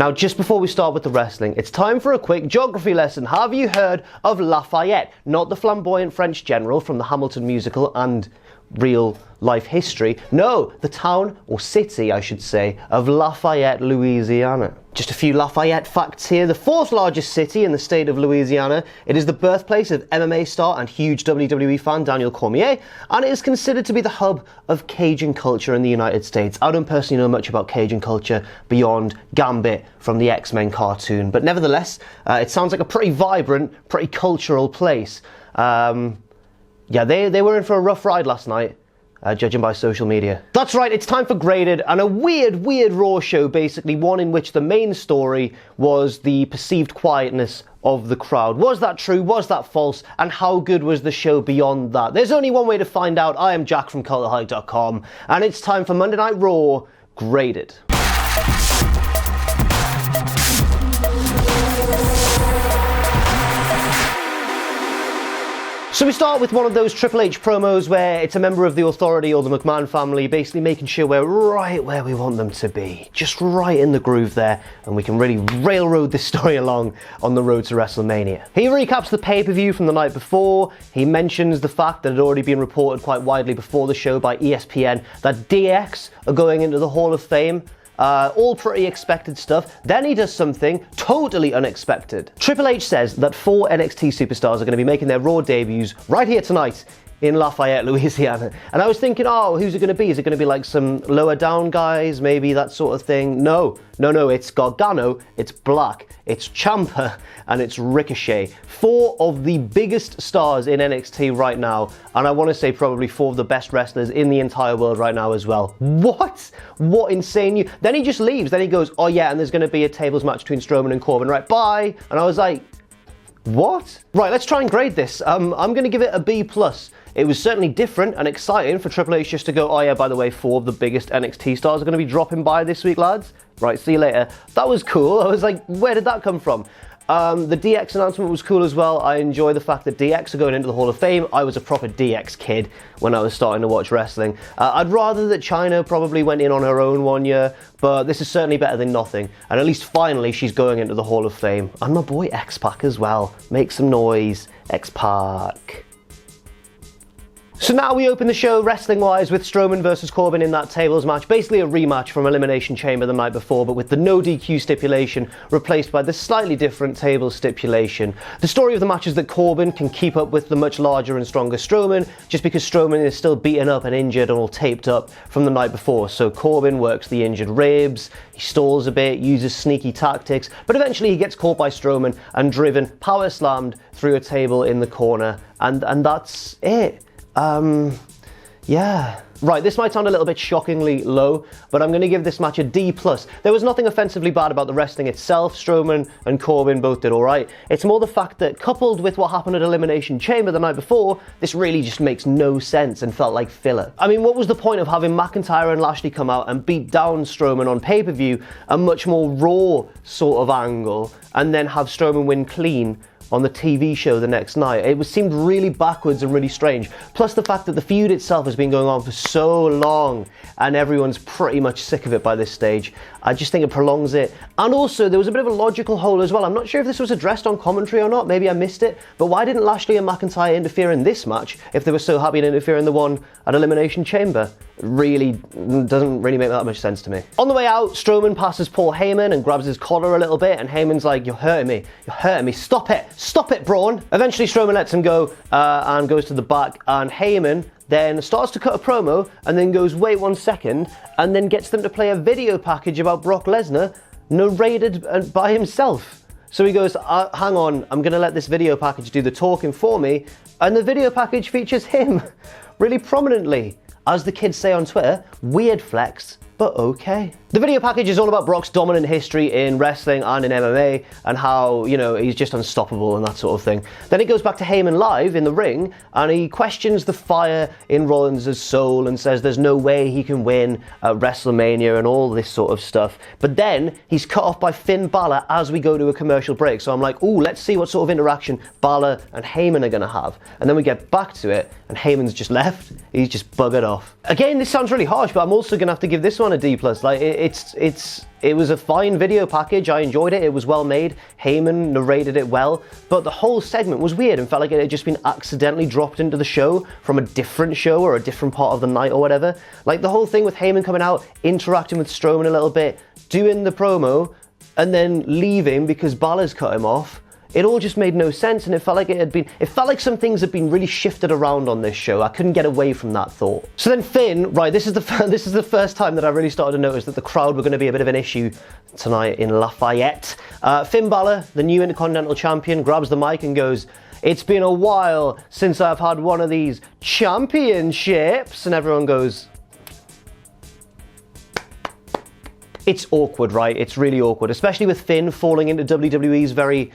Now, just before we start with the wrestling, it's time for a quick geography lesson. Have you heard of Lafayette? Not the flamboyant French general from the Hamilton musical and real life history. No, the town, or city I should say, of Lafayette, Louisiana. Just a few Lafayette facts here. The fourth largest city in the state of Louisiana. It is the birthplace of MMA star and huge WWE fan Daniel Cormier, and it is considered to be the hub of Cajun culture in the United States. I don't personally know much about Cajun culture beyond Gambit from the X-Men cartoon, but nevertheless, it sounds like a pretty vibrant, pretty cultural place. Yeah, they were in for a rough ride last night, judging by social media. That's right, it's time for Graded, and a weird Raw show, basically, one in which the main story was the perceived quietness of the crowd. Was that true? Was that false? And how good was the show beyond that? There's only one way to find out. I am Jack from Cultaholic.com, and it's time for Monday Night Raw Graded. So we start with one of those Triple H promos where it's a member of the Authority or the McMahon family basically making sure we're right where we want them to be. Just right in the groove there, and we can really railroad this story along on the road to WrestleMania. He recaps the pay-per-view from the night before. He mentions the fact that it had already been reported quite widely before the show by ESPN that DX are going into the Hall of Fame. All pretty expected stuff. Then he does something totally unexpected. Triple H says that 4 NXT superstars are going to be making their Raw debuts right here tonight in Lafayette, Louisiana. And I was thinking, oh, who's it going to be? Is it going to be like some lower down guys, maybe that sort of thing? No, it's Gargano, it's Black, it's Ciampa, and it's Ricochet. 4 of the biggest stars in NXT right now, and I want to say probably 4 of the best wrestlers in the entire world right now as well. What insane news. Then he just leaves, then he goes, oh yeah, and there's going to be a tables match between Strowman and Corbin, right, bye. And I was like, what? Right, let's try and grade this. I'm going to give it a B+. It was certainly different and exciting for Triple H just to go, oh yeah, by the way, 4 of the biggest NXT stars are going to be dropping by this week, lads. Right, see you later. That was cool. I was like, where did that come from? The DX announcement was cool as well. I enjoy the fact that DX are going into the Hall of Fame. I was a proper DX kid when I was starting to watch wrestling. I'd rather that Chyna probably went in on her own one year, but this is certainly better than nothing. And at least finally she's going into the Hall of Fame. And my boy X-Pac as well. Make some noise, X-Pac. So now we open the show wrestling-wise with Strowman versus Corbin in that tables match, basically a rematch from Elimination Chamber the night before, but with the no DQ stipulation replaced by the slightly different table stipulation. The story of the match is that Corbin can keep up with the much larger and stronger Strowman, just because Strowman is still beaten up and injured and all taped up from the night before. So Corbin works the injured ribs, he stalls a bit, uses sneaky tactics, but eventually he gets caught by Strowman and driven, power slammed through a table in the corner, and that's it. Yeah. Right, this might sound a little bit shockingly low, but I'm going to give this match a D+. There was nothing offensively bad about the wrestling itself. Strowman and Corbin both did alright. It's more the fact that, coupled with what happened at Elimination Chamber the night before, this really just makes no sense and felt like filler. I mean, what was the point of having McIntyre and Lashley come out and beat down Strowman on pay-per-view, a much more raw sort of angle, and then have Strowman win clean on the TV show the next night? It seemed really backwards and really strange. Plus the fact that the feud itself has been going on for so long and everyone's pretty much sick of it by this stage. I just think it prolongs it. And also there was a bit of a logical hole as well. I'm not sure if this was addressed on commentary or not, maybe I missed it, but why didn't Lashley and McIntyre interfere in this match if they were so happy to interfere in the one at Elimination Chamber? It really doesn't really make that much sense to me. On the way out, Strowman passes Paul Heyman and grabs his collar a little bit, and Heyman's like, you're hurting me, stop it, Braun. Eventually Strowman lets him go and goes to the back, and Heyman then starts to cut a promo and then goes, wait 1 second, and then gets them to play a video package about Brock Lesnar narrated by himself. So he goes, hang on, I'm gonna let this video package do the talking for me, and the video package features him really prominently. As the kids say on Twitter, weird flex, but okay. The video package is all about Brock's dominant history in wrestling and in MMA and how, you know, he's just unstoppable and that sort of thing. Then it goes back to Heyman live in the ring and he questions the fire in Rollins' soul and says there's no way he can win at WrestleMania and all this sort of stuff. But then he's cut off by Finn Bálor as we go to a commercial break. So I'm like, ooh, let's see what sort of interaction Bálor and Heyman are gonna have. And then we get back to it and Heyman's just left. He's just buggered off. Again, this sounds really harsh, but I'm also gonna have to give this one a D+. Like, it was a fine video package. I enjoyed it. It was well made. Heyman narrated it well, but the whole segment was weird and felt like it had just been accidentally dropped into the show from a different show or a different part of the night or whatever. Like the whole thing with Heyman coming out, interacting with Strowman a little bit, doing the promo, and then leaving because Bálor's cut him off. It all just made no sense, and it felt like some things had been really shifted around on this show. I couldn't get away from that thought. So then Finn, right, this is the first time that I really started to notice that the crowd were going to be a bit of an issue tonight in Lafayette. Finn Bálor, the new Intercontinental Champion, grabs the mic and goes, "It's been a while since I've had one of these championships," and everyone goes, it's awkward, right? It's really awkward, especially with Finn falling into WWE's very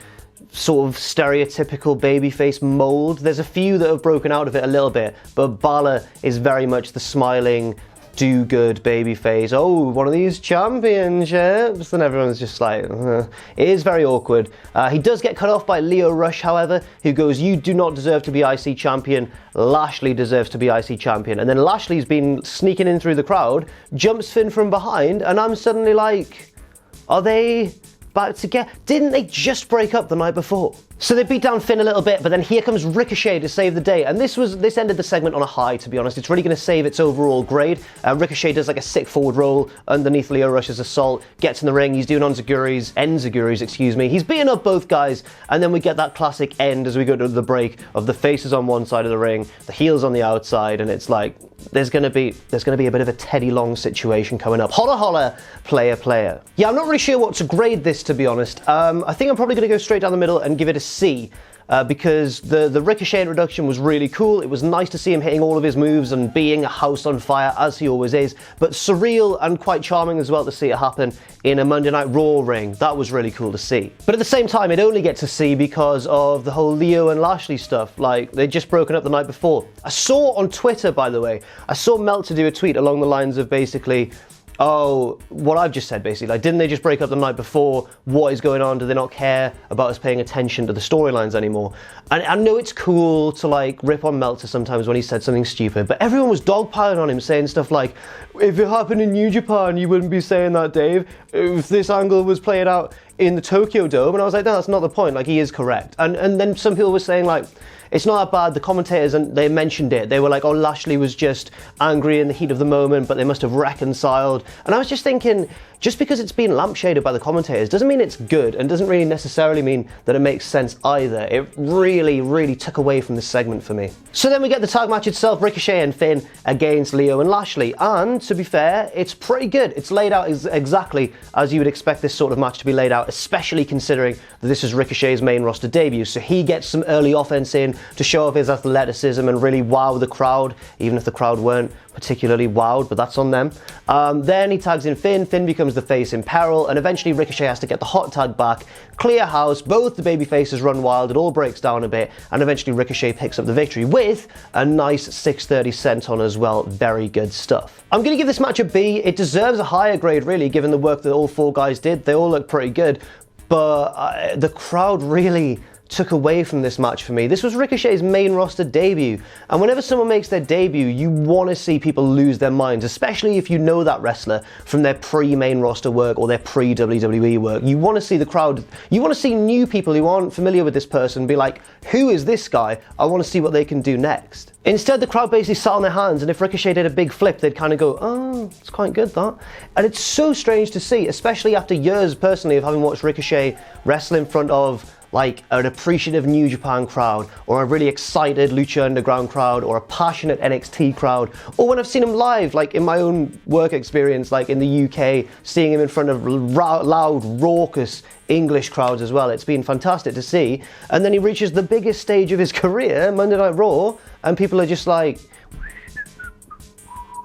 sort of stereotypical babyface mold. There's a few that have broken out of it a little bit, but Bálor is very much the smiling, do-good babyface. Oh, one of these championships, and everyone's just like, It is very awkward. He does get cut off by Lio Rush, however, who goes, "You do not deserve to be IC champion. Lashley deserves to be IC champion." And then Lashley's been sneaking in through the crowd, jumps Finn from behind, and I'm suddenly like, are they back together? Didn't they just break up the night before? So they beat down Finn a little bit, but then here comes Ricochet to save the day. And this ended the segment on a high, to be honest. It's really going to save its overall grade. Ricochet does like a sick forward roll underneath Lio Rush's assault, gets in the ring, he's doing enziguris, excuse me. He's beating up both guys, and then we get that classic end as we go to the break of the faces on one side of the ring, the heels on the outside, and it's like, there's gonna be a bit of a Teddy Long situation coming up. Holla holla, player. Yeah, I'm not really sure what to grade this, to be honest. I think I'm probably gonna go straight down the middle and give it a C, because the Ricochet introduction was really cool. It was nice to see him hitting all of his moves and being a house on fire, as he always is, but surreal and quite charming as well to see it happen in a Monday Night Raw ring. That was really cool to see. But at the same time, it only gets a C because of the whole Lio and Lashley stuff. Like, they'd just broken up the night before. I saw on Twitter, by the way, I saw Meltzer do a tweet along the lines of basically, oh, what I've just said, basically. Like, didn't they just break up the night before? What is going on? Do they not care about us paying attention to the storylines anymore? And I know it's cool to, like, rip on Meltzer sometimes when he said something stupid, but everyone was dogpiling on him, saying stuff like, if it happened in New Japan, you wouldn't be saying that, Dave. If this angle was played out in the Tokyo Dome. And I was like, no, that's not the point. Like, he is correct. And then some people were saying, like, it's not that bad. The commentators, and they mentioned it. They were like, oh, Lashley was just angry in the heat of the moment, but they must have reconciled. And I was just thinking, just because it's been lampshaded by the commentators doesn't mean it's good, and doesn't really necessarily mean that it makes sense either. It really, really took away from this segment for me. So then we get the tag match itself, Ricochet and Finn against Lio and Lashley. And to be fair, it's pretty good. It's laid out exactly as you would expect this sort of match to be laid out, especially considering that this is Ricochet's main roster debut. So he gets some early offense in to show off his athleticism and really wow the crowd, even if the crowd weren't particularly wowed, but that's on them. Then he tags in Finn. Finn becomes the face in peril, and eventually Ricochet has to get the hot tag back. Clear house, both the baby faces run wild, it all breaks down a bit, and eventually Ricochet picks up the victory with a nice 630 senton as well. Very good stuff. I'm going to give this match a B. It deserves a higher grade, really, given the work that all four guys did. They all look pretty good, but the crowd really took away from this match for me. This was Ricochet's main roster debut, and whenever someone makes their debut, you want to see people lose their minds, especially if you know that wrestler from their pre-main roster work or their pre-WWE work. You want to see the crowd, you want to see new people who aren't familiar with this person be like, who is this guy? I want to see what they can do next. Instead, the crowd basically sat on their hands, and if Ricochet did a big flip, they'd kind of go, oh, it's quite good, that. And it's so strange to see, especially after years, personally, of having watched Ricochet wrestle in front of like an appreciative New Japan crowd, or a really excited Lucha Underground crowd, or a passionate NXT crowd, or when I've seen him live, like in my own work experience, like in the UK, seeing him in front of loud, raucous English crowds as well. It's been fantastic to see. And then he reaches the biggest stage of his career, Monday Night Raw, and people are just like,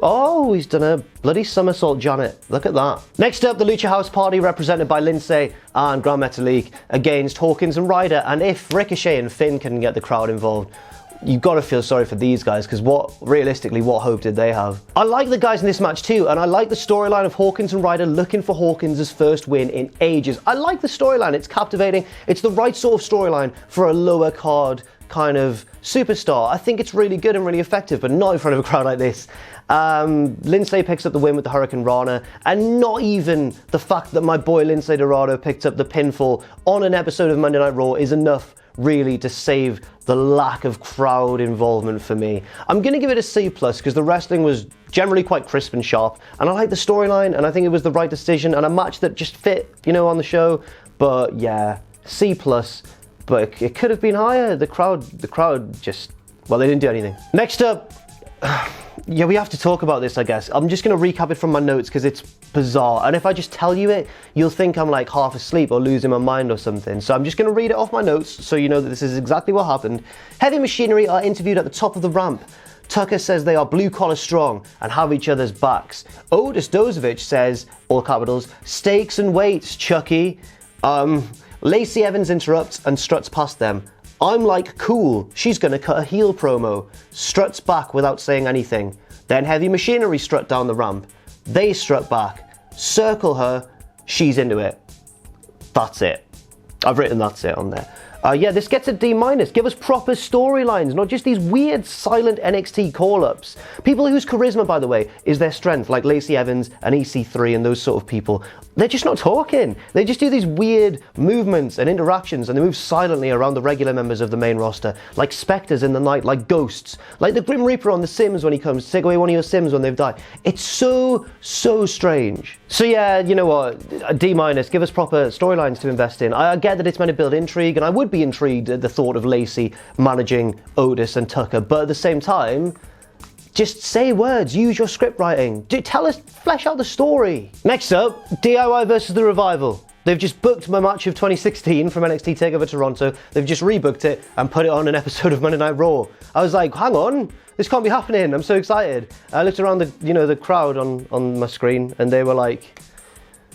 oh, he's done a bloody somersault, Janet. Look at that. Next up, the Lucha House Party, represented by Lindsay and Grand Metalik, against Hawkins and Ryder. And if Ricochet and Finn can get the crowd involved, you've got to feel sorry for these guys, because realistically, what hope did they have? I like the guys in this match too, and I like the storyline of Hawkins and Ryder looking for Hawkins' first win in ages. I like the storyline. It's captivating. It's the right sort of storyline for a lower card kind of superstar. I think it's really good and really effective, but not in front of a crowd like this. Lindsay picks up the win with the Hurricane Rana, and not even the fact that my boy Lindsay Dorado picked up the pinfall on an episode of Monday Night Raw is enough really to save the lack of crowd involvement for me. I'm going to give it a C+, because the wrestling was generally quite crisp and sharp, and I like the storyline, and I think it was the right decision, and a match that just fit, you know, on the show. But yeah, C+, but it could have been higher. The crowd just, well, they didn't do anything. Next up, yeah, we have to talk about this, I guess. I'm just going to recap it from my notes because it's bizarre. And if I just tell you it, you'll think I'm like half asleep or losing my mind or something. So I'm just going to read it off my notes so you know that this is exactly what happened. Heavy Machinery are interviewed at the top of the ramp. Tucker says they are blue-collar strong and have each other's backs. Otis Dozovich says, all capitals, stakes and weights, Chucky. Lacey Evans interrupts and struts past them. I'm like, cool, she's gonna cut a heel promo. Struts back without saying anything. Then Heavy Machinery strut down the ramp. They strut back. Circle her. She's into it. That's it. I've written that's it on there. Yeah, this gets a D-. Give us proper storylines, not just these weird silent NXT call-ups. People whose charisma, by the way, is their strength, like Lacey Evans and EC3 and those sort of people. They're just not talking. They just do these weird movements and interactions, and they move silently around the regular members of the main roster, like specters in the night, like ghosts, like the Grim Reaper on The Sims when he comes to take away one of your Sims when they've died. It's so strange. So yeah, you know what, a D-. Give us proper storylines to invest in. I get that it's meant to build intrigue, and I would be intrigued at the thought of Lacey managing Otis and Tucker, but at the same time, just say words, use your script writing. Tell us, flesh out the story. Next up, DIY versus The Revival. They've just booked my match of 2016 from NXT TakeOver Toronto. They've just rebooked it and put it on an episode of Monday Night Raw. I was like, hang on, this can't be happening. I'm so excited. I looked around the crowd on my screen, and they were like,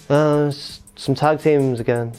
some tag teams again.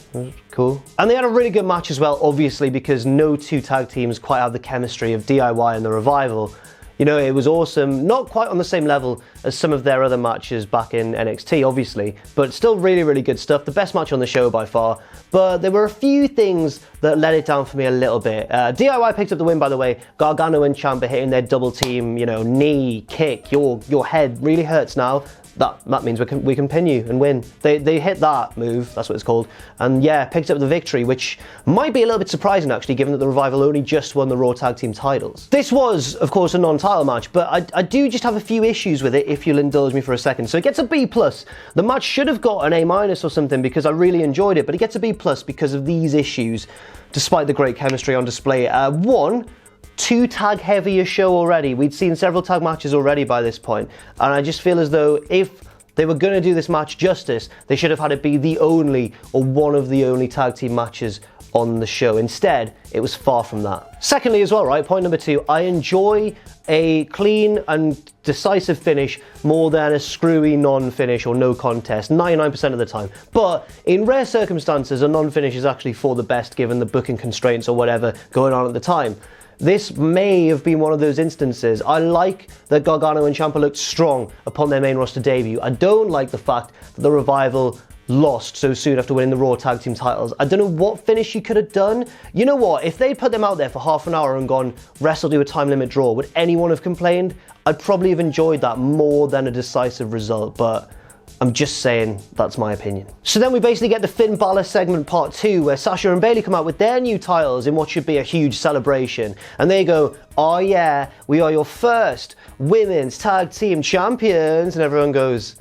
Cool. And they had a really good match as well, obviously, because no two tag teams quite have the chemistry of DIY and The Revival. You know, it was awesome. Not quite on the same level as some of their other matches back in NXT, obviously, but still really, really good stuff. The best match on the show by far. But there were a few things that let it down for me a little bit. DIY picked up the win, by the way. Gargano and Ciampa hitting their double team, you know, knee, kick, your head really hurts now. That means we can pin you and win. They hit that move, that's what it's called, and yeah, picked up the victory, which might be a little bit surprising actually, given that the Revival only just won the Raw Tag Team titles. This was, of course, a non-title match, but I do just have a few issues with it, if you'll indulge me for a second. So it gets a B+. The match should have got an A- or something because I really enjoyed it, but it gets a B+ because of these issues, despite the great chemistry on display. One, too tag heavy a show already. We'd seen several tag matches already by this point, and I just feel as though if they were going to do this match justice, they should have had it be the only or one of the only tag team matches on the show. Instead, it was far from that. Secondly as well, right, point number 2, I enjoy a clean and decisive finish more than a screwy non-finish or no contest 99% of the time. But in rare circumstances, a non-finish is actually for the best given the booking constraints or whatever going on at the time. This may have been one of those instances. I like that Gargano and Ciampa looked strong upon their main roster debut. I don't like the fact that the Revival lost so soon after winning the Raw Tag Team titles. I don't know what finish you could have done. You know what, if they'd put them out there for half an hour and gone, wrestle to a time limit draw, would anyone have complained? I'd probably have enjoyed that more than a decisive result, but I'm just saying, that's my opinion. So then we basically get the Finn Bálor segment part 2, where Sasha and Bayley come out with their new titles in what should be a huge celebration. And they go, oh yeah, we are your first women's tag team champions. And everyone goes,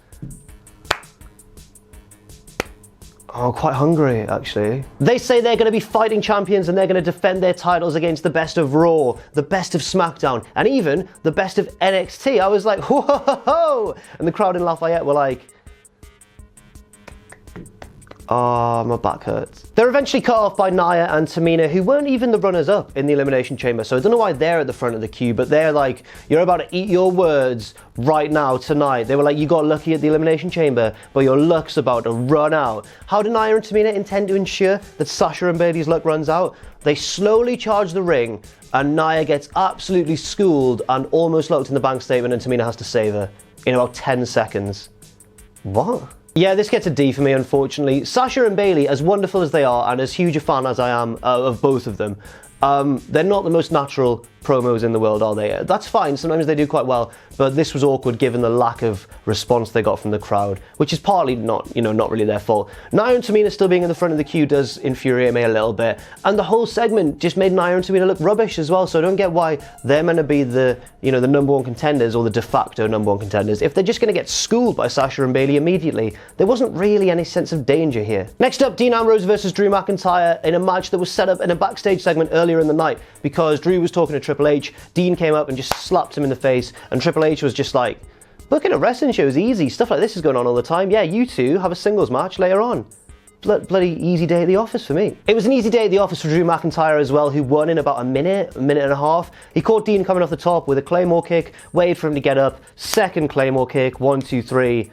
oh, quite hungry, actually. They say they're going to be fighting champions and they're going to defend their titles against the best of Raw, the best of SmackDown, and even the best of NXT. I was like, whoa! And the crowd in Lafayette were like, oh, my back hurts. They're eventually cut off by Nia and Tamina, who weren't even the runners-up in the Elimination Chamber, so I don't know why they're at the front of the queue, but they're like, you're about to eat your words right now, tonight. They were like, you got lucky at the Elimination Chamber, but your luck's about to run out. How do Nia and Tamina intend to ensure that Sasha and Bayley's luck runs out? They slowly charge the ring, and Nia gets absolutely schooled and almost locked in the bank statement, and Tamina has to save her in about 10 seconds. What? Yeah, this gets a D for me, unfortunately. Sasha and Bayley, as wonderful as they are, and as huge a fan as I am of both of them, They're not the most natural promos in the world, are they? That's fine, sometimes they do quite well, but this was awkward given the lack of response they got from the crowd, which is partly not really their fault. Nia and Tamina still being in the front of the queue does infuriate me a little bit, and the whole segment just made Nia and Tamina look rubbish as well, so I don't get why they're meant to be the number one contenders, or the de facto number one contenders, if they're just going to get schooled by Sasha and Bayley immediately. There wasn't really any sense of danger here. Next up, Dean Ambrose versus Drew McIntyre in a match that was set up in a backstage segment earlier in the night, because Drew was talking to Triple H, Dean came up and just slapped him in the face, and Triple H was just like, booking a wrestling show is easy, stuff like this is going on all the time, yeah, you two have a singles match later on. Bloody easy day at the office for me. It was an easy day at the office for Drew McIntyre as well, who won in about a minute and a half. He caught Dean coming off the top with a Claymore kick, waited for him to get up, second Claymore kick, 1, 2, 3.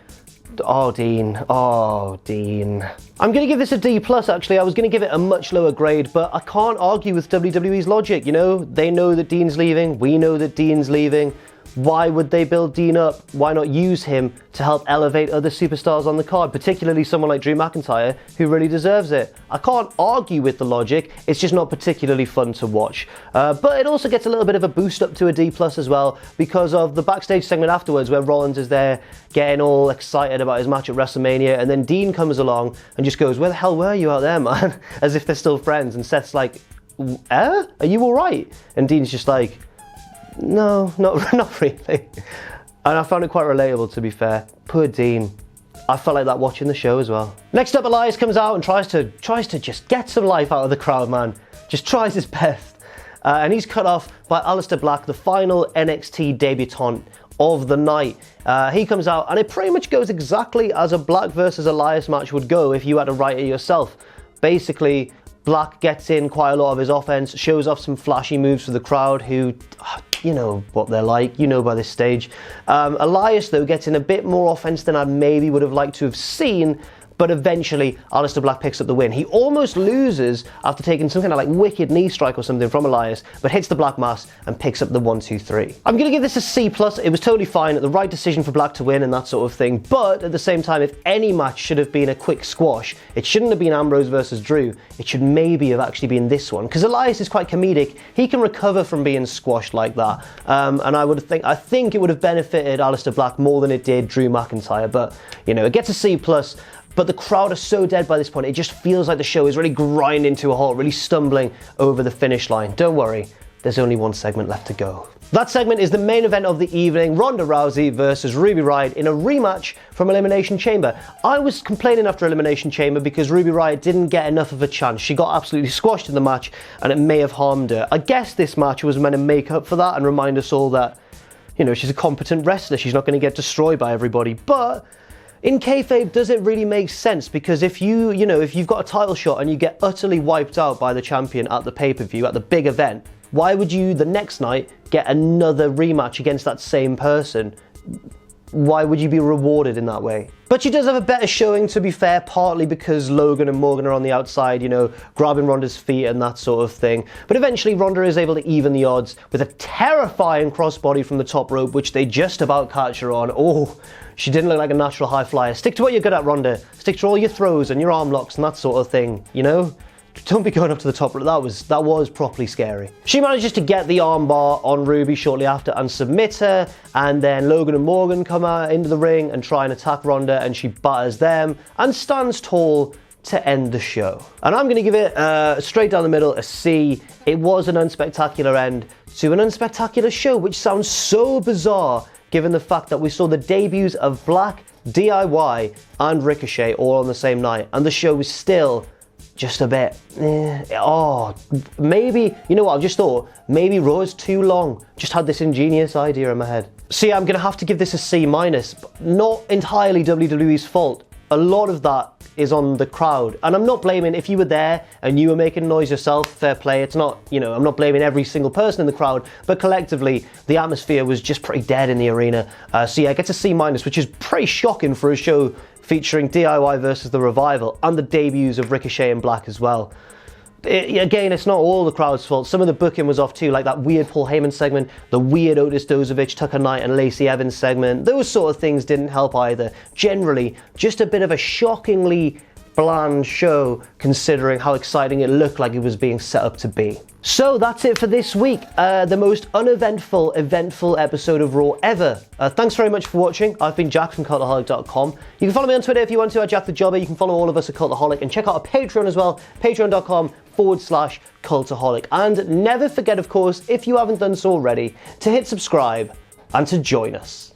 Oh, Dean. Oh, Dean. I'm going to give this a D+, actually. I was going to give it a much lower grade, but I can't argue with WWE's logic, They know that Dean's leaving. We know that Dean's leaving. Why would they build Dean up? Why not use him to help elevate other superstars on the card, particularly someone like Drew McIntyre, who really deserves it? I can't argue with the logic, it's just not particularly fun to watch. But it also gets a little bit of a boost up to a D+ as well, because of the backstage segment afterwards where Rollins is there getting all excited about his match at WrestleMania, and then Dean comes along and just goes, "Where the hell were you out there, man?" As if they're still friends, and Seth's like, "Are you alright?" And Dean's just like, "No, not really." And I found it quite relatable, to be fair. Poor Dean. I felt like that watching the show as well. Next up, Elias comes out and tries to just get some life out of the crowd, man. Just tries his best. And he's cut off by Aleister Black, the final NXT debutant of the night. He comes out and it pretty much goes exactly as a Black versus Elias match would go if you had to write it yourself. Basically, Black gets in quite a lot of his offense, shows off some flashy moves for the crowd who, you know what they're like, by this stage. Elias, though, gets in a bit more offense than I maybe would have liked to have seen, but eventually Aleister Black picks up the win. He almost loses after taking some kind of like wicked knee strike or something from Elias, but hits the Black Mass and picks up the 1, 2, 3. I'm going to give this a C+. It was totally fine, the right decision for Black to win and that sort of thing, but at the same time, if any match should have been a quick squash, it shouldn't have been Ambrose versus Drew. It should maybe have actually been this one, because Elias is quite comedic. He can recover from being squashed like that, and I think it would have benefited Aleister Black more than it did Drew McIntyre, but it gets a C+. But the crowd are so dead by this point, it just feels like the show is really grinding to a halt, really stumbling over the finish line. Don't worry, there's only one segment left to go. That segment is the main event of the evening, Ronda Rousey versus Ruby Riott in a rematch from Elimination Chamber. I was complaining after Elimination Chamber because Ruby Riott didn't get enough of a chance. She got absolutely squashed in the match and it may have harmed her. I guess this match was meant to make up for that and remind us all that, she's a competent wrestler. She's not going to get destroyed by everybody, but in kayfabe, does it really make sense? Because if you've got a title shot and you get utterly wiped out by the champion at the pay-per-view, at the big event, why would you the next night get another rematch against that same person? Why would you be rewarded in that way? But she does have a better showing, to be fair, partly because Logan and Morgan are on the outside, grabbing Ronda's feet and that sort of thing. But eventually Ronda is able to even the odds with a terrifying crossbody from the top rope, which they just about catch her on. Oh, she didn't look like a natural high flyer. Stick to what you're good at, Ronda. Stick to all your throws and your arm locks and that sort of thing, Don't be going up to the top rope. That was properly scary. She manages to get the armbar on Ruby shortly after and submit her, and then Logan and Morgan come out into the ring and try and attack Ronda, and she batters them and stands tall to end the show. And I'm going to give it straight down the middle a C. It was an unspectacular end to an unspectacular show, which sounds so bizarre given the fact that we saw the debuts of Black, DIY and Ricochet all on the same night, and the show was still just a bit, maybe, I've just thought, maybe Raw is too long. Just had this ingenious idea in my head. So yeah, I'm going to have to give this a C-, but not entirely WWE's fault. A lot of that is on the crowd, and I'm not blaming, if you were there and you were making noise yourself, fair play. It's not, I'm not blaming every single person in the crowd, but collectively, the atmosphere was just pretty dead in the arena. So yeah, it gets a C-, which is pretty shocking for a show featuring DIY versus The Revival and the debuts of Ricochet and Black as well. Again, it's not all the crowd's fault. Some of the booking was off too, like that weird Paul Heyman segment, the weird Otis Dozovich, Tucker Knight and Lacey Evans segment. Those sort of things didn't help either. Generally, just a bit of a shockingly bland show considering how exciting it looked like it was being set up to be. So that's it for this week. The most uneventful, eventful episode of Raw ever. Thanks very much for watching. I've been Jack from Cultaholic.com. You can follow me on Twitter if you want to, at Jack the Jobber. You can follow all of us at Cultaholic and check out our Patreon as well, patreon.com/Cultaholic. And never forget, of course, if you haven't done so already, to hit subscribe and to join us.